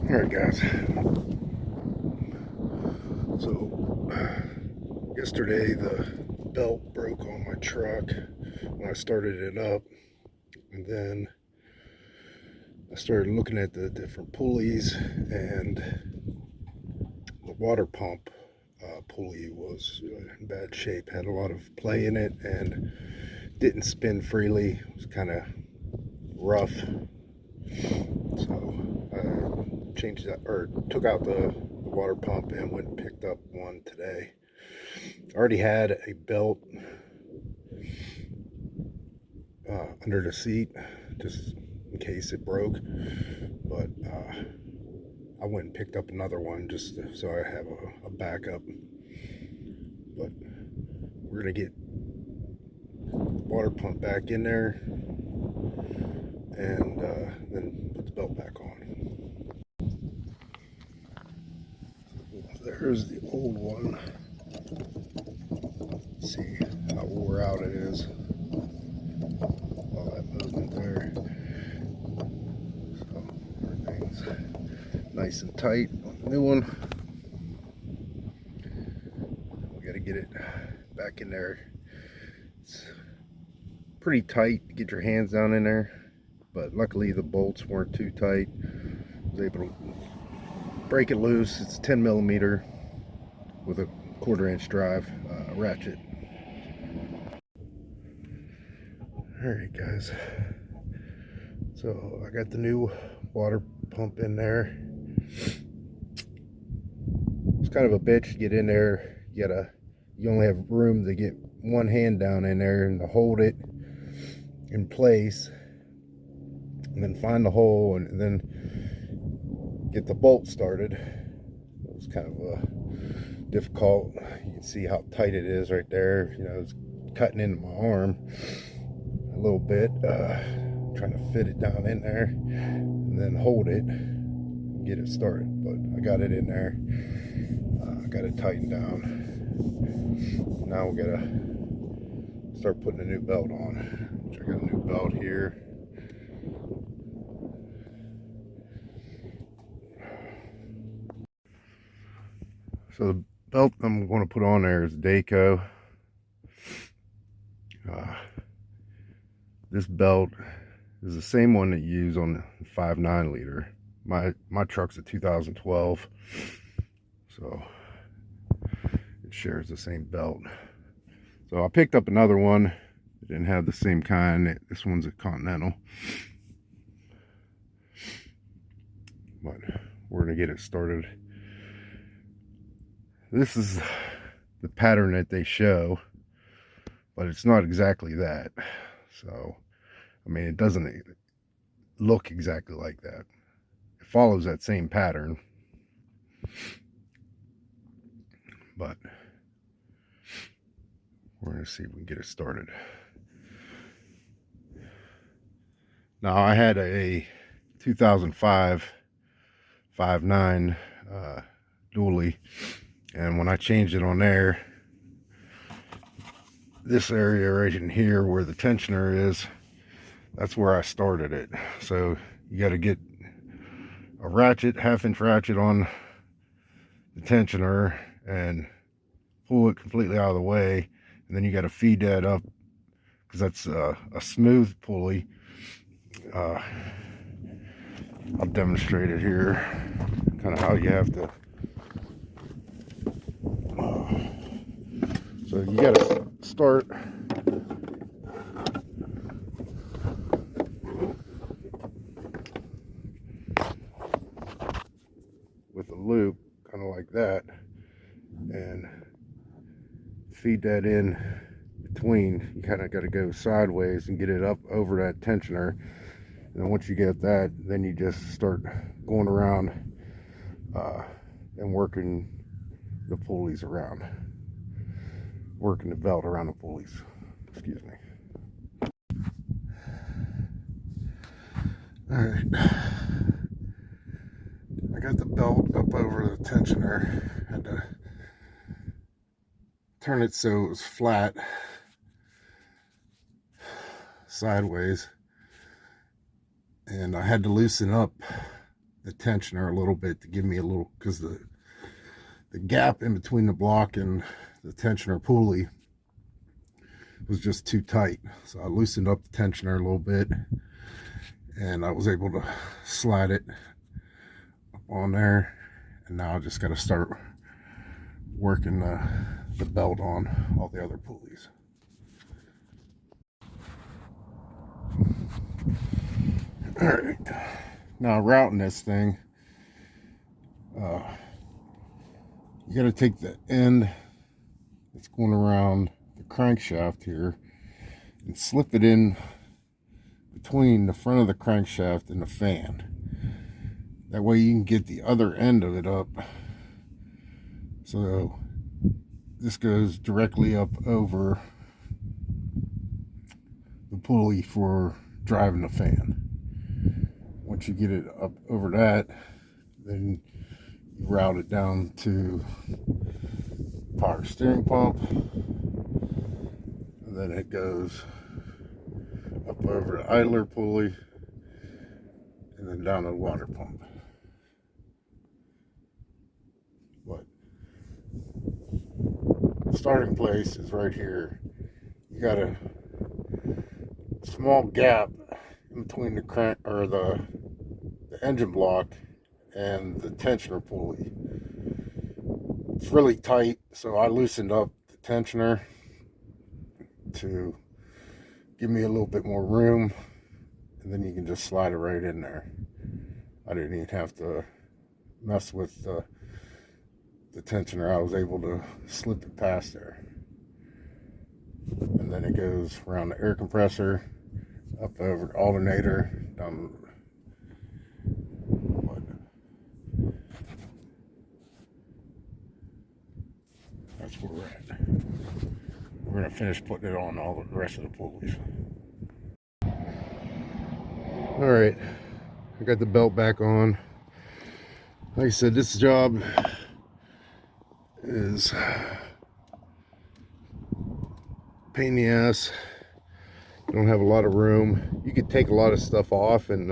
Alright guys, so yesterday the belt broke on my truck when I started it up, and then I started looking at the different pulleys, and the water pump pulley was in bad shape, had a lot of play in it and didn't spin freely. It was kind of rough, so I changed that, or took out the water pump and went and picked up one today. I already had a belt under the seat just in case it broke, but I went and picked up another one just so I have a backup. But we're gonna get the water pump back in there and then put the belt back on. There's the old one. Let's see how wore out it is. All that movement there. So everything's nice and tight on the new one. We got to get it back in there. It's pretty tight to get your hands down in there, but luckily the bolts weren't too tight. I was able to break it loose. It's 10 millimeter with a 1/4 inch drive ratchet. Alright guys, so I got the new water pump in there. It's kind of a bitch to get in there. You only have room to get one hand down in there and to hold it in place, and then find the hole, and then get the bolt started. It was kind of difficult. You can see how tight it is right there. You know, it's cutting into my arm a little bit, trying to fit it down in there and then hold it, get it started. But I got it in there. I got it tightened down. Now we gotta start putting a new belt on, which I got a new belt here. So the belt I'm going to put on there is Daco. This belt is the same one that you use on the 5.9 liter. My truck's a 2012, so it shares the same belt. So I picked up another one. It didn't have the same kind. This one's a Continental, but we're gonna get it started. This is the pattern that they show, but it's not exactly that. So I mean, it doesn't look exactly like that. It follows that same pattern, but we're going to see if we can get it started. Now, I had a 2005 5.9 dually, and when I changed it on there, this area right in here where the tensioner is, that's where I started it. So you got to get a ratchet, 1/2 inch ratchet on the tensioner and pull it completely out of the way, and then you got to feed that up, because that's a smooth pulley. I'll demonstrate it here, kind of how you have to. So you got to start with a loop, kind of like that, and feed that in between. You kind of got to go sideways and get it up over that tensioner, and then once you get that, then you just start going around and working the pulleys around, working the belt around the pulleys. Excuse me. All right, I got the belt up over the tensioner. Had to turn it so it was flat sideways, and I had to loosen up the tensioner a little bit to give me a little, because the gap in between the block and the tensioner pulley was just too tight. So I loosened up the tensioner a little bit, and I was able to slide it up on there. And now I just got to start working the belt on all the other pulleys. All right, now routing this thing, you got to take the end that's going around the crankshaft here and slip it in between the front of the crankshaft and the fan. That way you can get the other end of it up. So this goes directly up over the pulley for driving the fan. Once you get it up over that, then you route it down to power steering pump, and then it goes up over the idler pulley, and then down to the water pump. But the starting place is right here. You got a small gap in between the crank or the engine block and the tensioner pulley. It's really tight, so I loosened up the tensioner to give me a little bit more room, and then you can just slide it right in there. I didn't even have to mess with the tensioner. I was able to slip it past there. And then it goes around the air compressor, up over the alternator, down. That's where we're at. We're gonna finish putting it on all the rest of the pulleys. All right, I got the belt back on. Like I said, this job is pain in the ass. You don't have a lot of room. You could take a lot of stuff off and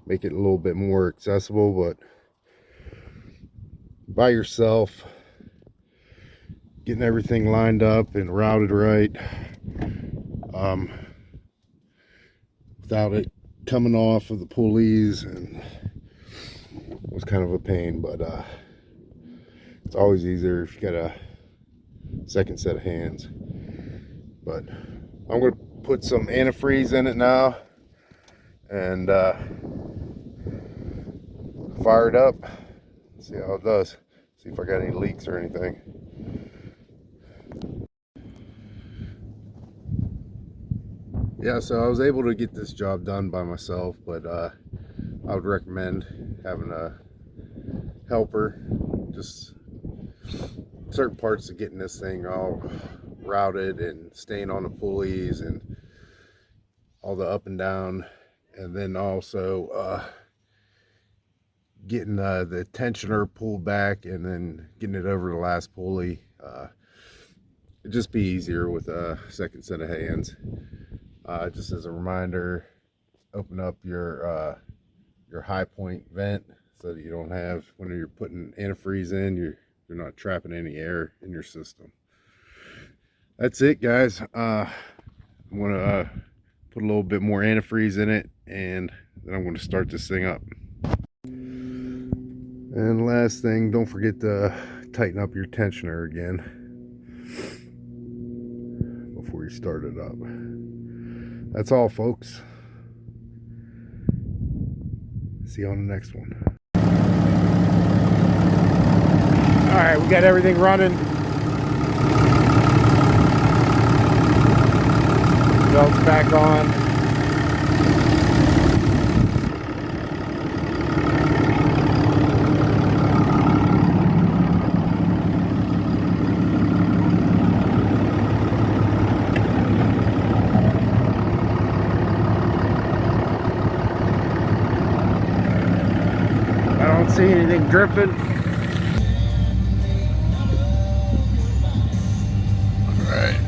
make it a little bit more accessible, but by yourself, getting everything lined up and routed right, without it coming off of the pulleys, and was kind of a pain. But it's always easier if you got a second set of hands. But I'm going to put some antifreeze in it now and fire it up, see how it does, see if I got any leaks or anything. Yeah, so I was able to get this job done by myself, but I would recommend having a helper. Just certain parts of getting this thing all routed and staying on the pulleys and all the up and down, and then also getting the tensioner pulled back and then getting it over the last pulley. It'd just be easier with a second set of hands. Just as a reminder, open up your high point vent so that you don't have, when you're putting antifreeze in, you're not trapping any air in your system. That's it, guys. I'm gonna put a little bit more antifreeze in it, and then I'm going to start this thing up. And last thing, don't forget to tighten up your tensioner again before you start it up. That's all, folks. See you on the next one. All right, we got everything running. Belt's back on. I don't see anything dripping. All right.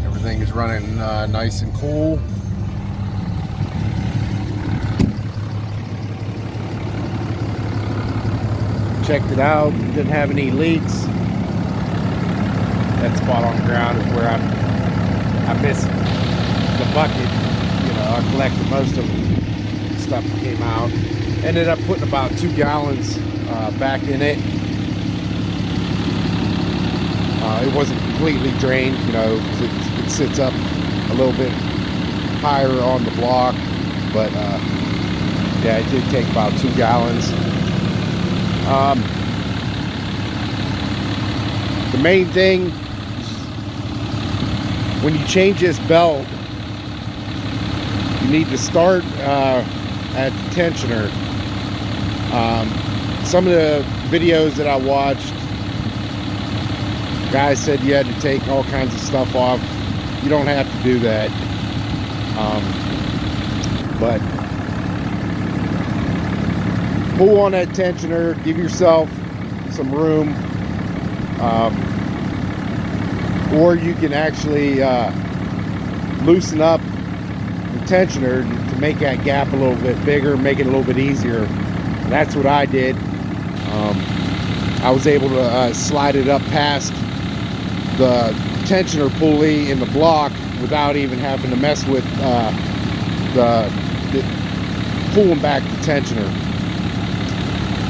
Everything is running nice and cool. Checked it out, didn't have any leaks. That spot on the ground is where I missed the bucket. You know, I collected most of the stuff that came out. Ended up putting about 2 gallons back in it. It wasn't completely drained, you know, because it sits up a little bit higher on the block. But yeah, it did take about 2 gallons. The main thing, when you change this belt, you need to start at the tensioner. Some of the videos that I watched, guys said you had to take all kinds of stuff off. You don't have to do that. But pull on that tensioner, give yourself some room, or you can actually loosen up the tensioner to make that gap a little bit bigger, make it a little bit easier. And that's what I did. I was able to slide it up past the tensioner pulley in the block without even having to mess with pulling back the tensioner.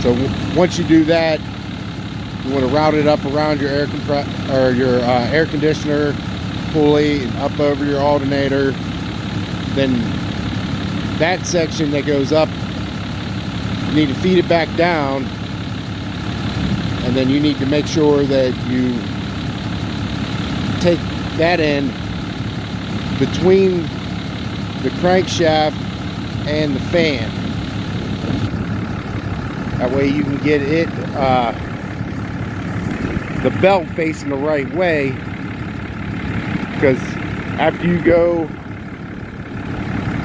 So once you do that, you want to route it up around your air conditioner pulley and up over your alternator. Then that section that goes up, you need to feed it back down, and then you need to make sure that you take that end between the crankshaft and the fan. That way you can get it, the belt facing the right way, because after you go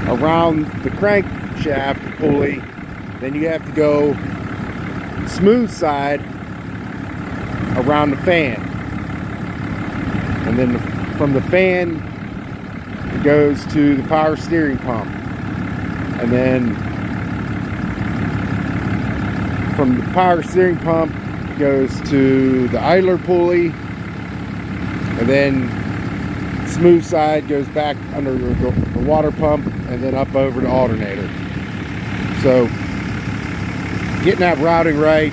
around the crankshaft pulley, then you have to go smooth side around the fan. And then from the fan, it goes to the power steering pump. And then from the power steering pump, it goes to the idler pulley. And then smooth side goes back under the water pump and then up over the alternator. So getting that routing right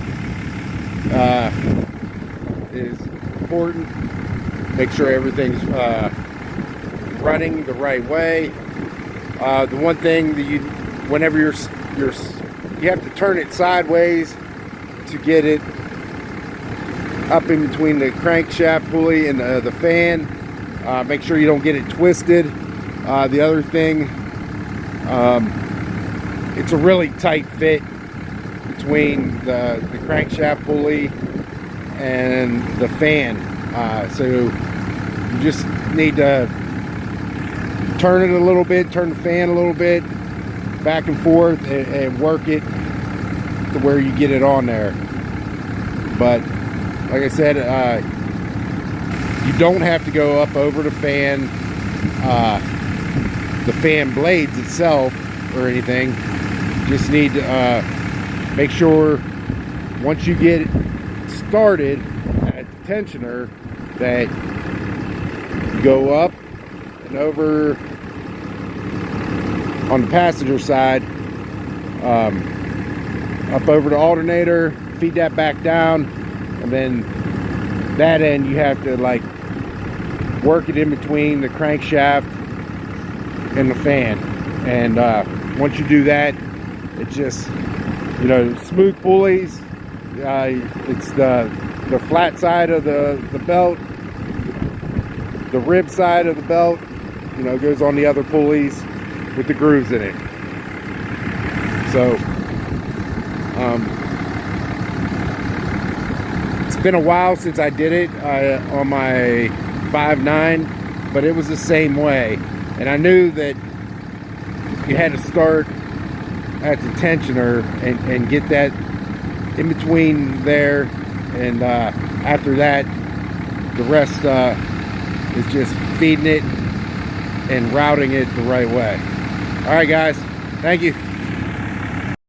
is important. Make sure everything's running the right way. The one thing that whenever you have to turn it sideways to get it up in between the crankshaft pulley and the fan. Make sure you don't get it twisted. The other thing, it's a really tight fit between the crankshaft pulley and the fan. So you just need to turn it a little bit, turn the fan a little bit, back and forth, and work it to where you get it on there. But like I said, you don't have to go up over the fan blades itself or anything. You just need to make sure once you get it started at the tensioner that you go up and over on the passenger side, up over the alternator, feed that back down, and then that end you have to like work it in between the crankshaft and the fan. And once you do that, it's just, you know, smooth pulleys. It's the flat side of the belt, the rib side of the belt, you know, goes on the other pulleys with the grooves in it. So it's been a while since I did it on my 5.9, but it was the same way. And I knew that you had to start at the tensioner and get that in between there, and after that the rest is just feeding it and routing it the right way. All right, guys. Thank you.